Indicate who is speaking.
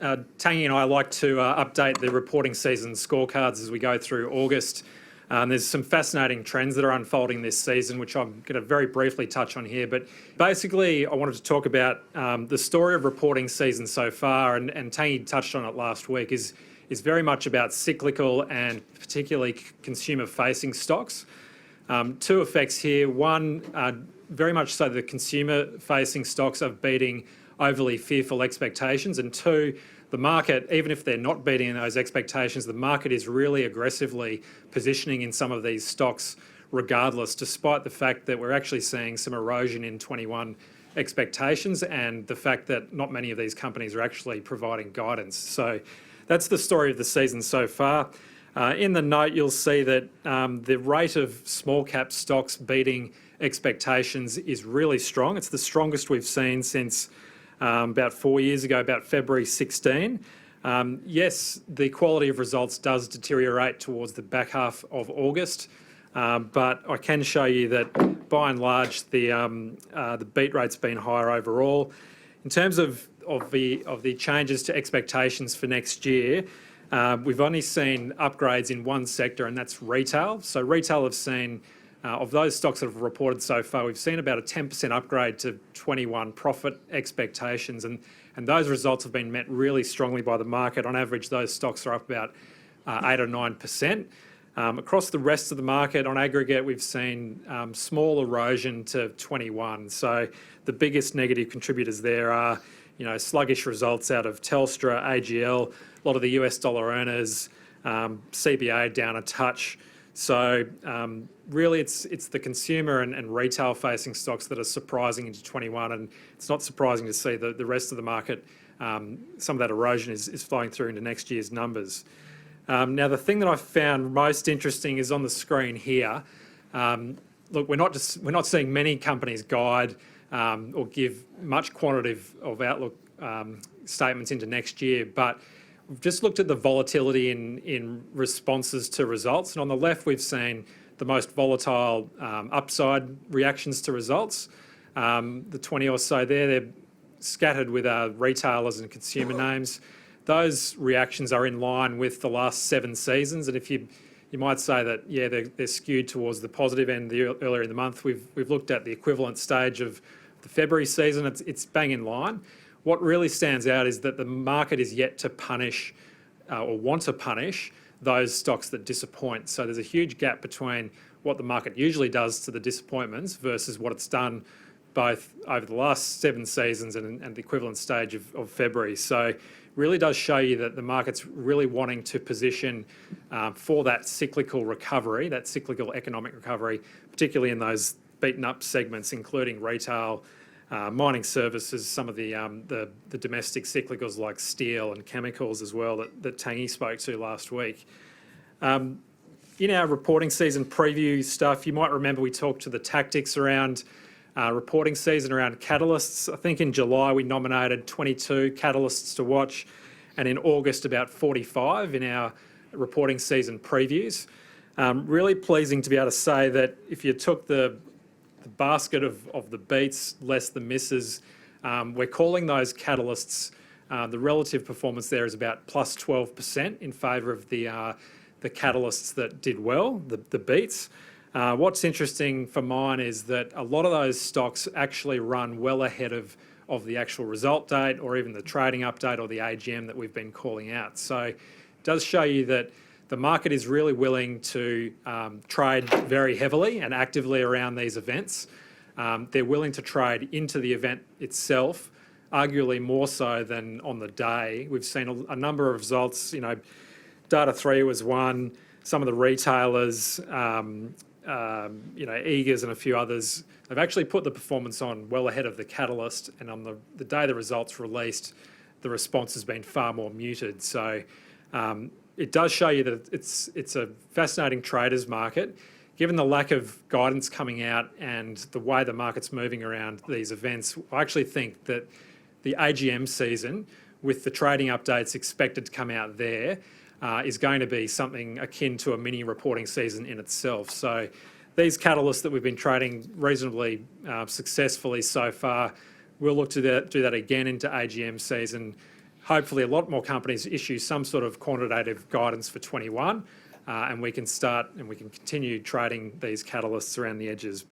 Speaker 1: Tangi and I like to update the reporting season scorecards as we go through August. There's some fascinating trends that are unfolding this season, which I'm going to very briefly touch on here. But basically, I wanted to talk about the story of reporting season so far, and Tangi touched on it last week, is very much about cyclical and particularly consumer-facing stocks. Two effects here. One, very much so the consumer-facing stocks are beating overly fearful expectations, and two, the market, even if they're not beating those expectations, the market is really aggressively positioning in some of these stocks regardless, despite the fact that we're actually seeing some erosion in 21 expectations and the fact that not many of these companies are actually providing guidance. So that's the story of the season so far. In the note, you'll see that the rate of small cap stocks beating expectations is really strong. It's the strongest we've seen since about 4 years ago, about February 16. Yes, the quality of results does deteriorate towards the back half of August, but I can show you that by and large the beat rate's been higher overall. In terms of the changes to expectations for next year, we've only seen upgrades in one sector, and that's retail. So retail have seen, of those stocks that have reported so far, we've seen about a 10% upgrade to 21 profit expectations, and those results have been met really strongly by the market. On average, those stocks are up about 8 or 9%. Across the rest of the market, on aggregate, we've seen small erosion to 21. So the biggest negative contributors there are, sluggish results out of Telstra, AGL, a lot of the US dollar earners, CBA down a touch. So really it's the consumer and retail facing stocks that are surprising into 21, and it's not surprising to see the rest of the market, some of that erosion is flowing through into next year's numbers. Now the thing that I found most interesting is on the screen here. Look, we're not seeing many companies guide or give much quantitative of outlook statements into next year, but we've just looked at the volatility in responses to results, and on the left we've seen the most volatile upside reactions to results. The 20 or so there, they're scattered with retailers and consumer names. Those reactions are in line with the last 7 seasons, and if you might say that, yeah, they're skewed towards the positive end earlier in the month. We've looked at the equivalent stage of the February season. It's bang in line. What really stands out is that the market is yet to punish or want to punish those stocks that disappoint. So there's a huge gap between what the market usually does to the disappointments versus what it's done both over the last 7 seasons and the equivalent stage of February. So really does show you that the market's really wanting to position for that cyclical recovery, that cyclical economic recovery, particularly in those beaten up segments, including retail, mining services, some of the domestic cyclicals like steel and chemicals as well that Tangi spoke to last week. In our reporting season preview stuff, you might remember we talked to the tactics around reporting season around catalysts. I think in July we nominated 22 catalysts to watch, and in August about 45 in our reporting season previews. Really pleasing to be able to say that if you took the basket of the beats less the misses, we're calling those catalysts, the relative performance there is about plus 12% in favour of the catalysts that did well, the beats. What's interesting for mine is that a lot of those stocks actually run well ahead of the actual result date or even the trading update or the AGM that we've been calling out. So it does show you that the market is really willing to trade very heavily and actively around these events. They're willing to trade into the event itself, arguably more so than on the day. We've seen a number of results. Data3 was one. Some of the retailers, Eagers and a few others, have actually put the performance on well ahead of the catalyst, and on the day the results released, the response has been far more muted. So it does show you that it's a fascinating traders market. Given the lack of guidance coming out and the way the market's moving around these events, I actually think that the AGM season, with the trading updates expected to come out there, is going to be something akin to a mini reporting season in itself. So these catalysts that we've been trading reasonably successfully so far, we'll look to do that again into AGM season. hopefully a lot more companies issue some sort of quantitative guidance for 21, and we can continue trading these catalysts around the edges.